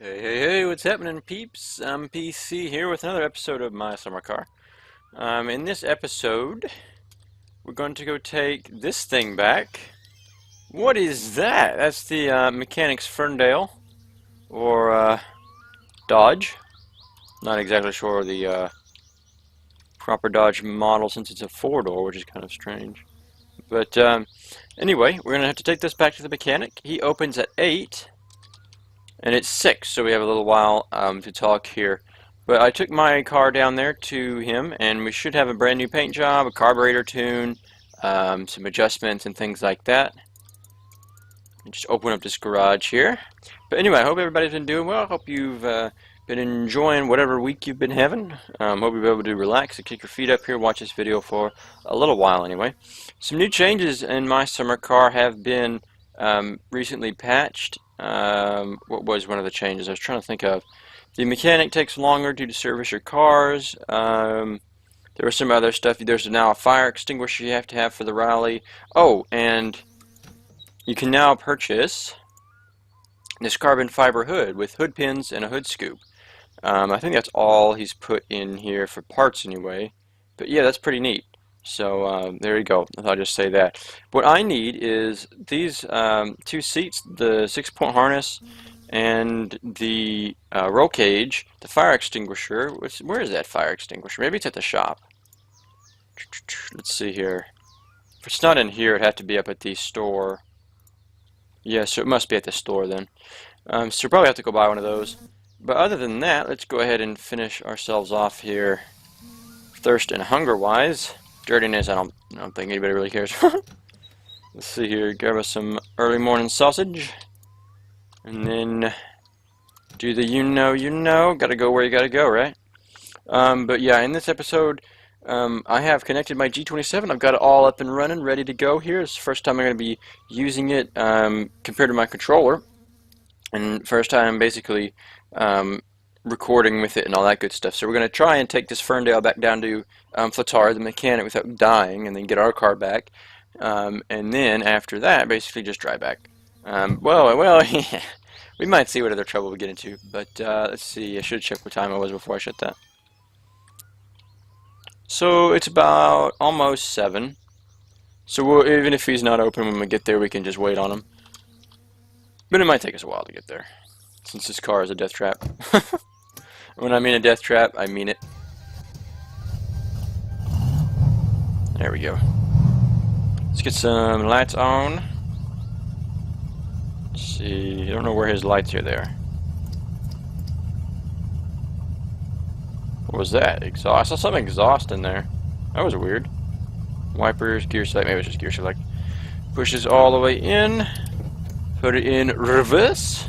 Hey, what's happening, peeps? I'm PC here with another episode of My Summer Car. In this episode, we're going to go take this thing back. What is that? That's the Mechanics Ferndale, or Dodge. Not exactly sure the proper Dodge model since it's a four-door, which is kind of strange. But anyway, we're going to have to take this back to the mechanic. He opens at 8. And it's 6, so we have a little while to talk here. But I took my car down there to him, and we should have a brand new paint job, a carburetor tune, some adjustments and things like that. Just open up this garage here. But anyway, I hope everybody's been doing well. I hope you've been enjoying whatever week you've been having. Hope you'll be able to relax and kick your feet up here, watch this video for a little while anyway. Some new changes in my summer car have been recently patched. What was one of the changes? I was trying to think of. The mechanic takes longer to service your cars. There was some other stuff. There's now a fire extinguisher you have to have for the rally. Oh, and you can now purchase this carbon fiber hood with hood pins and a hood scoop. I think that's all he's put in here for parts anyway. But yeah, that's pretty neat. So there you go. I thought I'd just say that. What I need is these two seats, the 6-point harness, and the roll cage, the fire extinguisher. Where is that fire extinguisher? Maybe it's at the shop. Let's see here. If it's not in here, it'd have to be up at the store. Yeah, so it must be at the store then. So you'll probably have to go buy one of those. But other than that, let's go ahead and finish ourselves off here, thirst and hunger-wise. Dirtiness, I don't think anybody really cares. Let's see here, grab us some early morning sausage, and then do the gotta go where you gotta go, right? But yeah, in this episode, I have connected my G27. I've got it all up and running, ready to go here. It's the first time I'm going to be using it compared to my controller, and first time basically recording with it and all that good stuff. So we're going to try and take this Ferndale back down to Flatara, the mechanic, without dying, and then get our car back. And then after that, basically just drive back. Well, yeah. We might see what other trouble we get into. But let's see. I should check what time it was before I shut that. So it's about almost 7. So even if he's not open when we get there, we can just wait on him. But it might take us a while to get there, since this car is a death trap. When I mean a death trap, I mean it. There we go. Let's get some lights on. Let's see, I don't know where his lights are there. What was that? Exhaust? I saw some exhaust in there. That was weird. Wipers, gear select, maybe it's just gear select. Pushes all the way in. Put it in reverse.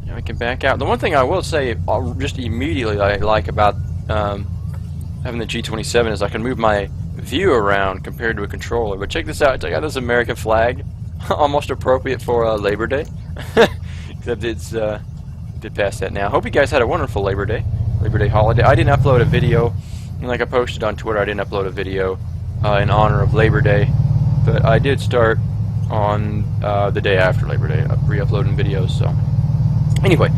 Now we can back out. The one thing I will say, just immediately, I like about having the G27 is I can move my view around compared to a controller. But check this out. Check out this American flag. Almost appropriate for Labor Day. Except it's did pass that now. Hope you guys had a wonderful Labor Day holiday. I didn't upload a video, and like I posted on Twitter, I didn't upload a video in honor of Labor Day. But I did start on the day after Labor Day, re-uploading videos. So anyway,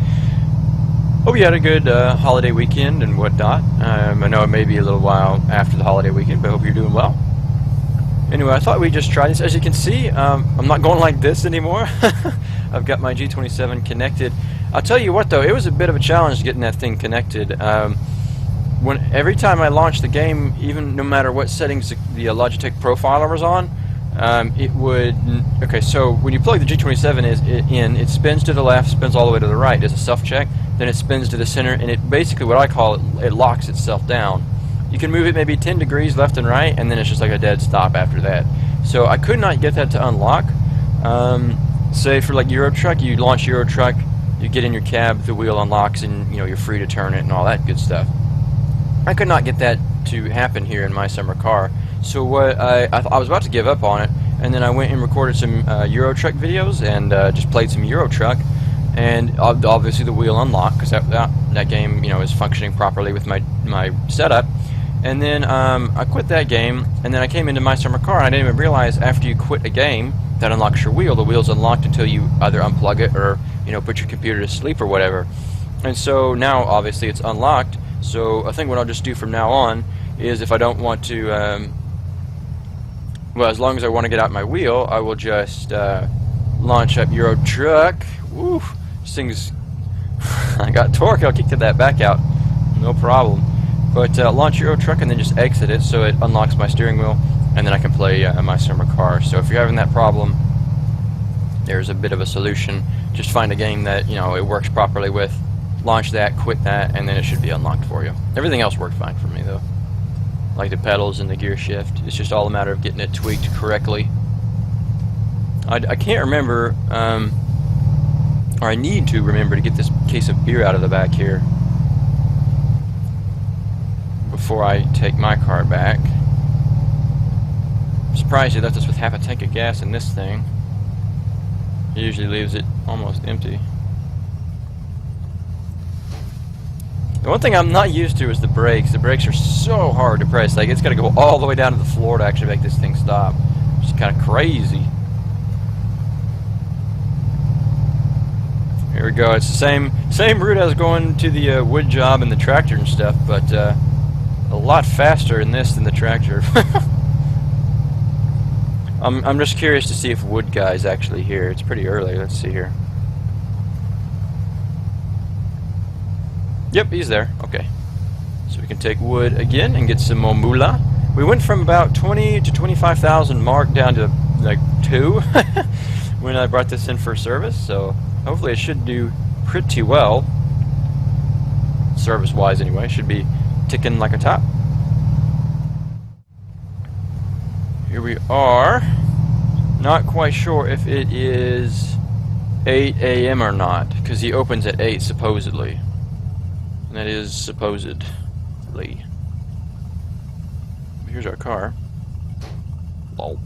hope you had a good holiday weekend and whatnot. I know it may be a little while after the holiday weekend, but I hope you're doing well. Anyway, I thought we'd just try this. As you can see, I'm not going like this anymore. I've got my G27 connected. I'll tell you what though, it was a bit of a challenge getting that thing connected. Every time I launched the game, even no matter what settings the Logitech Profiler was on, it would. Okay, so when you plug the G27 in, it spins to the left, spins all the way to the right, does a self-check, then it spins to the center, and it basically, what I call it, it locks itself down. You can move it maybe 10 degrees left and right, and then it's just like a dead stop after that. So I could not get that to unlock. Say for like Euro Truck, you launch Euro Truck, you get in your cab, the wheel unlocks, and you're free to turn it and all that good stuff. I could not get that to happen here in my summer car. So what I was about to give up on it, and then I went and recorded some Euro Truck videos and just played some Euro Truck, and obviously the wheel unlocked because that game is functioning properly with my setup. And then I quit that game, and then I came into my summer car, and I didn't even realize after you quit a game that unlocks your wheel. The wheel's unlocked until you either unplug it or put your computer to sleep or whatever. And so now, obviously, it's unlocked. So I think what I'll just do from now on is if I don't want to, well, as long as I want to get out my wheel, I will just launch up Euro Truck. Woo! This thing's... I got torque, I'll kick that back out. No problem. But launch Euro Truck and then just exit it so it unlocks my steering wheel, and then I can play My Summer Car. So if you're having that problem, there's a bit of a solution. Just find a game that, you know, it works properly with. Launch that, quit that, and then it should be unlocked for you. Everything else worked fine for me, though. Like the pedals and the gear shift. It's just all a matter of getting it tweaked correctly. I can't remember, or I need to remember to get this case of beer out of the back here before I take my car back. I'm surprised he left us with half a tank of gas in this thing. He usually leaves it almost empty. The one thing I'm not used to is the brakes. The brakes are so hard to press. Like, it's got to go all the way down to the floor to actually make this thing stop. It's kind of crazy. Here we go. It's the same route as going to the wood job and the tractor and stuff, but a lot faster in this than the tractor. I'm just curious to see if Wood Guy's actually here. It's pretty early. Let's see here. Yep, he's there. Okay. So we can take Wood again and get some more moolah. We went from about 20 to 25,000 mark down to like 2 when I brought this in for service. So hopefully it should do pretty well. Service-wise anyway. Should be ticking like a top. Here we are. Not quite sure if it is 8 a.m. or not, because he opens at 8 supposedly. And that is supposedly. Here's our car. Lol.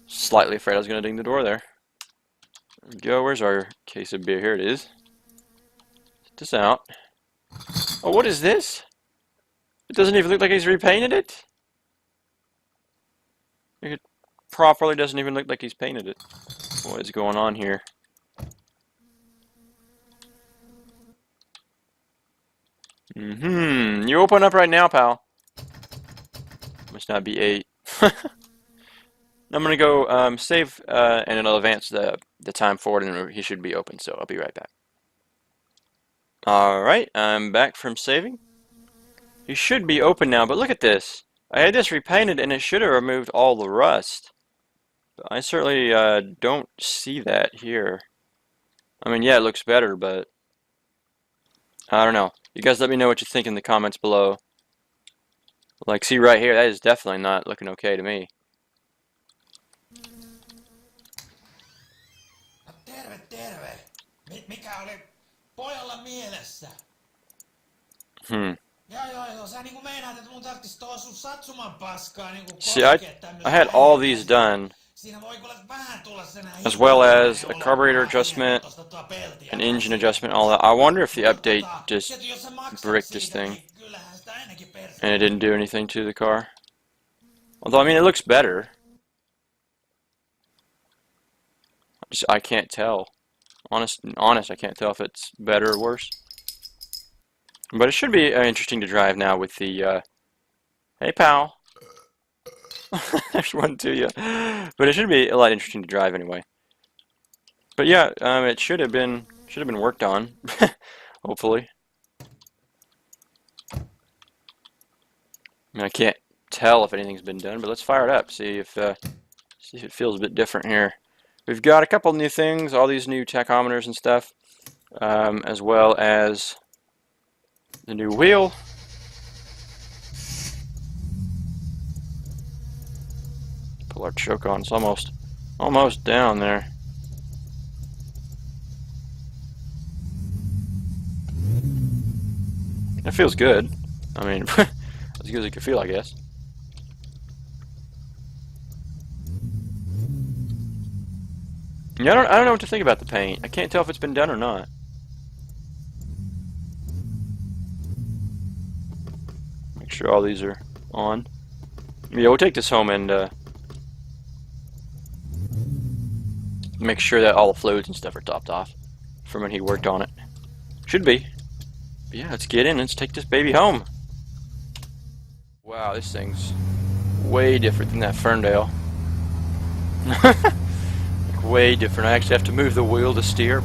Slightly afraid I was going to ding the door there. There we go. Where's our case of beer? Here it is. Check this out. Oh, what is this? It doesn't even look like he's repainted it. It properly doesn't even look like he's painted it. What is going on here? You open up right now, pal. Must not be 8. I'm gonna go save, and it'll advance the time forward, and he should be open. So I'll be right back. All right, I'm back from saving. He should be open now, but look at this. I had this repainted, and it should have removed all the rust. But I certainly don't see that here. I mean, yeah, it looks better, but I don't know. You guys let me know what you think in the comments below. Like, see right here, that is definitely not looking okay to me. Mikä oli pojalla mielessä? See, I had all these done, as well as a carburetor adjustment, an engine adjustment, all that. I wonder if the update just bricked this thing, and it didn't do anything to the car. Although, I mean, it looks better. I can't tell. Honest, I can't tell if it's better or worse. But it should be interesting to drive now with the, hey pal. There's one to you. But it should be a lot interesting to drive anyway. But yeah, it should have been worked on. Hopefully. I mean, I can't tell if anything's been done, but let's fire it up. See if it feels a bit different here. We've got a couple new things, all these new tachometers and stuff, as well as the new wheel. Pull our choke on. It's almost down there. It feels good. I mean, as good as it can feel, I guess. Yeah, I don't know what to think about the paint. I can't tell if it's been done or not. Make sure all these are on. Yeah, we'll take this home and Make sure that all the fluids and stuff are topped off from when he worked on it. Should be. But yeah, let's get in. Let's take this baby home. Wow, this thing's way different than that Ferndale. Like, way different. I actually have to move the wheel to steer.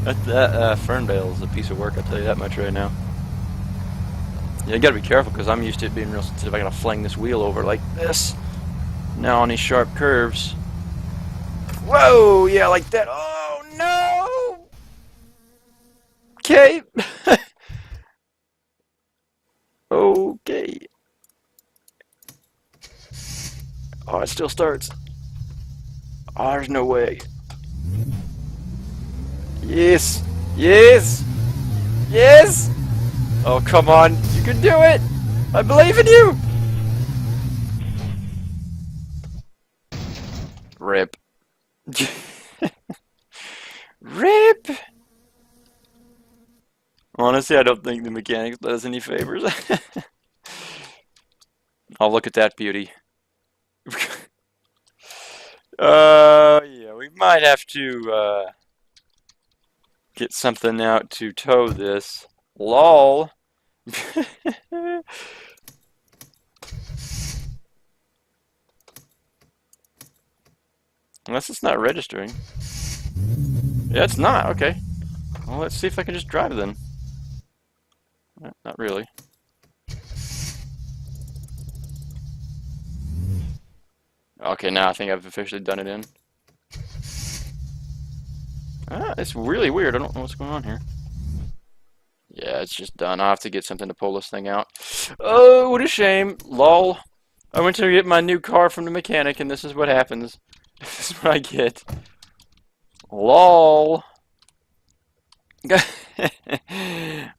that Ferndale is a piece of work, I'll tell you that much right now. Yeah, you gotta be careful because I'm used to it being real sensitive. I gotta fling this wheel over like this. Now on these sharp curves. Whoa, yeah, like that. Oh no! Okay. Okay. Oh, it still starts. Oh, there's no way. Yes! Yes! Yes! Oh, come on. You can do it! I believe in you! Rip. Rip! Honestly, I don't think the mechanics does any favors. Oh, look at that beauty. Yeah, we might have to, get something out to tow this. LOL. Unless it's not registering. Yeah, it's not. Okay. Well, let's see if I can just drive then. Not really. Okay, now I think I've officially done it in. Ah, it's really weird. I don't know what's going on here. Yeah, it's just done. I'll have to get something to pull this thing out. Oh, what a shame. LOL. I went to get my new car from the mechanic, and this is what happens. This is what I get. LOL.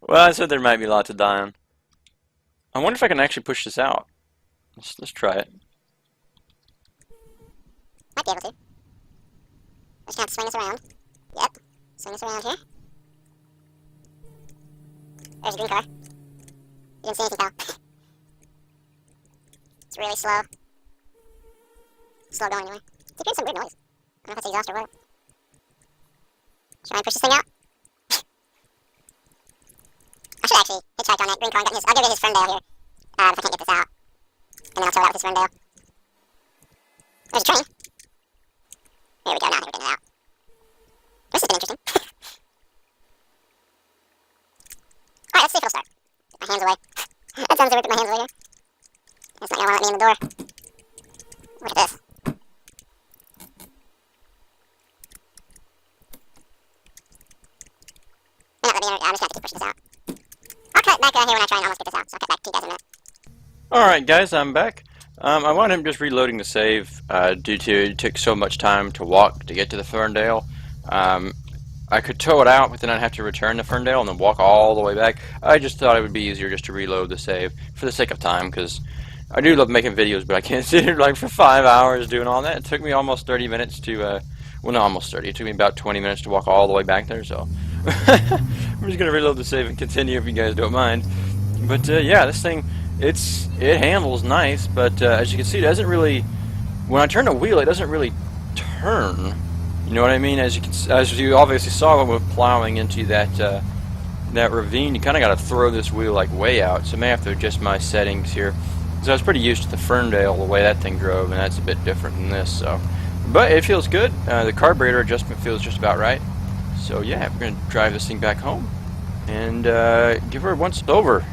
Well, I said there might be lots to die on. I wonder if I can actually push this out. Let's try it. Might be able to. Just have to swing this around. Yep. Swing this around here. There's a green car. You didn't see anything, pal. It's really slow. Slow going anyway. It's making some weird noise. I don't know if it's exhaust or what. Should I push this thing out? I should actually hitchhike on that green car and get his. I'll give it his Ferndale here. If I can't get this out. And then I'll tow it out with his Ferndale. There's a train. There we go, now we're getting it out. This has been interesting. Alright, let's see if it'll start. Put my hands away. That sounds weird, put my hands away here. It's not gonna want to let me in the door. Look at this. May not let me in. I'm just gonna have to keep pushing this out. I'll cut back here when I try and almost get this out, so I'll cut back to you guys in a minute. Alright guys, I'm back. I want him just reloading the save due to it took so much time to walk to get to the Ferndale. I could tow it out, but then I'd have to return to Ferndale and then walk all the way back. I just thought it would be easier just to reload the save for the sake of time, because I do love making videos, but I can't sit here like for 5 hours doing all that. It took me almost 30 minutes to, well, not almost 30. It took me about 20 minutes to walk all the way back there, so I'm just gonna reload the save and continue if you guys don't mind. But yeah, this thing. It handles nice, but as you can see, it doesn't really. When I turn the wheel, it doesn't really turn. You know what I mean? As you obviously saw when we're plowing into that that ravine, you kind of got to throw this wheel like way out. So I may have to adjust my settings here. So I was pretty used to the Ferndale, the way that thing drove, and that's a bit different than this. So, but it feels good. The carburetor adjustment feels just about right. So yeah, we're gonna drive this thing back home and give her a once over.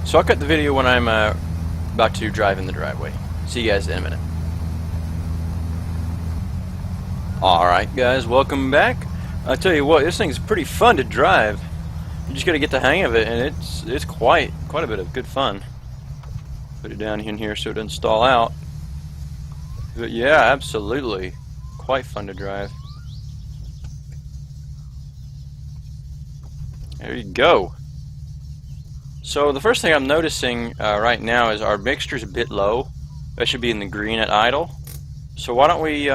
So I'll cut the video when I'm about to drive in the driveway. See you guys in a minute. Alright guys, welcome back. I'll tell you what, this thing's pretty fun to drive. You just gotta get the hang of it, and it's quite a bit of good fun. Put it down in here so it doesn't stall out. But yeah, absolutely. Quite fun to drive. There you go. So the first thing I'm noticing right now is our mixture's a bit low. That should be in the green at idle. So why don't we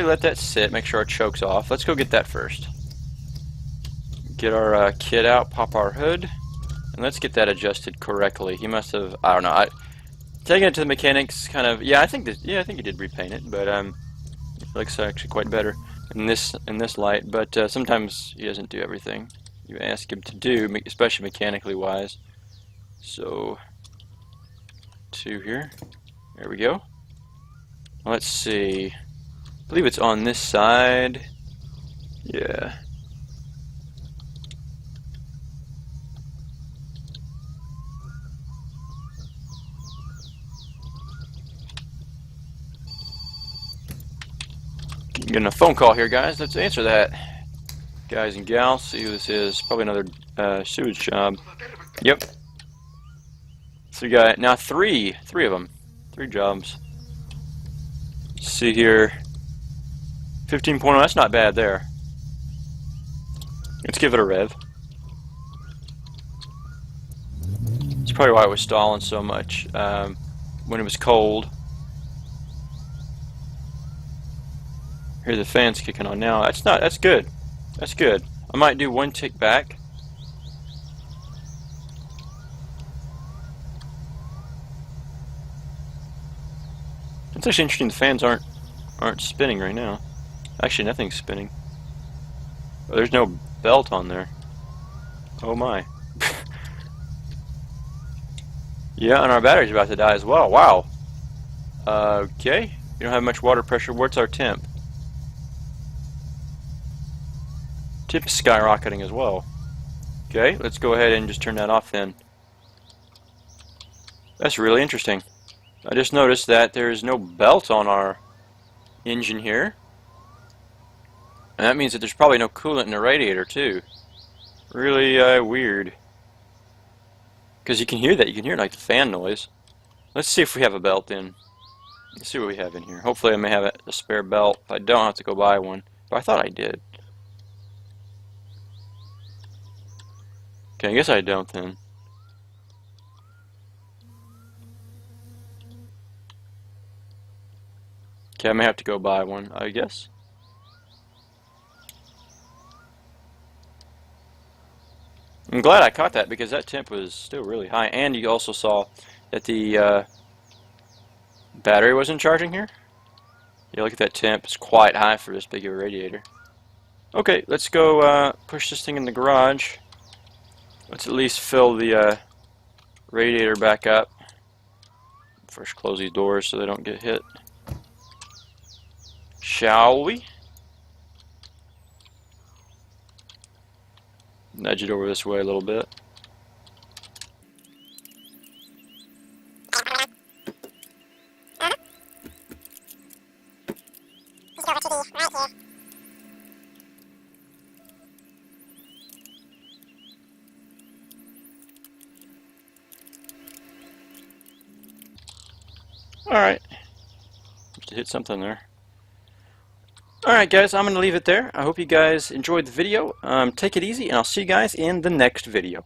let that sit, make sure our choke's off. Let's go get that first. Get our kit out, pop our hood, and let's get that adjusted correctly. He must have, I don't know, taking it to the mechanics, kind of. Yeah, I think he did repaint it, but it looks actually quite better in this light. But sometimes he doesn't do everything you ask him to do, especially mechanically wise. So 2 here. There we go. Let's see. I believe it's on this side. Yeah. Getting a phone call here, guys. Let's answer that. Guys and gals, see who this is. Probably another sewage job. Yep. So we got now three of them. 3 jobs. See here. 15.0, that's not bad there. Let's give it a rev. That's probably why it was stalling so much when it was cold. Here the fan's kicking on now. That's good. That's good. I might do 1 tick back. It's actually interesting the fans aren't spinning right now. Actually nothing's spinning. Oh, there's no belt on there. Oh my. Yeah, and our battery's about to die as well. Wow. Okay. You don't have much water pressure. What's our temp? Temp is skyrocketing as well. Okay, let's go ahead and just turn that off then. That's really interesting. I just noticed that there's no belt on our engine here. And that means that there's probably no coolant in the radiator too. Really weird. Because you can hear that. You can hear like the fan noise. Let's see if we have a belt in. Let's see what we have in here. Hopefully I may have a spare belt. If I don't, I'll have to go buy one. But I thought I did. Okay, I guess I don't then. Okay, I may have to go buy one, I guess. I'm glad I caught that because that temp was still really high, and you also saw that the battery wasn't charging here. Yeah, look at that temp. It's quite high for this big of a radiator. Okay, let's go push this thing in the garage. Let's at least fill the radiator back up. First close these doors so they don't get hit. Shall we? Nudge it over this way a little bit. Alright. Just hit something there. Alright guys, I'm going to leave it there. I hope you guys enjoyed the video. Take it easy, and I'll see you guys in the next video.